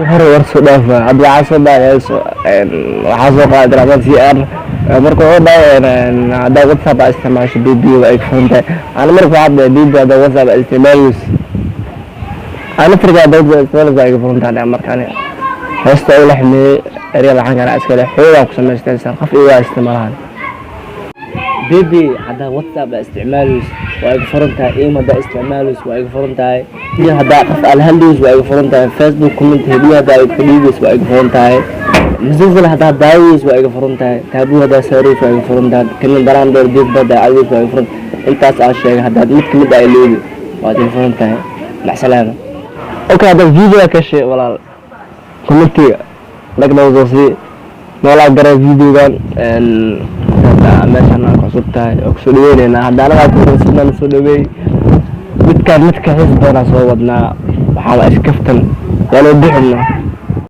hore war soo dhaafa hadda waxaa soo dhaayayso waxaa soo qaaday ramadaan CR marka oo dhaayeen hadda WhatsApp isticmaasho BB ay fahantay ana marka hadda BB hadda WhatsApp isticmaalayis ana firqa dawladda isticmaalayis ay fahantay markaan hasta uu laxmay ariya laxan kana askale xoogaa ku samaystay qof iyo isticmaalaan BB hadda WhatsApp isticmaalayis way fahantay email isticmaalayis way fahantay هذا قف الهندوس ويقفرون فيسبوك كومنت هديه هذا يكتبيس ويقفرون مسلسل هذا داويس ويقفرون تابو هذا سيريس ويقفرون كل درام دور ديك بدا عاوز ويقفرون انت اشياء هذا ممكن بدا يلوي ويقفرون مع سلامه اوكي هذا فيديو كشيء والله كومنتي لك لو زوسي ولا قرا فيديو كان مثلا كسبتها اكسودينا هذا انا كنت سودوي midka xisbana soo wadnaa waxa la iskaftan wala bixino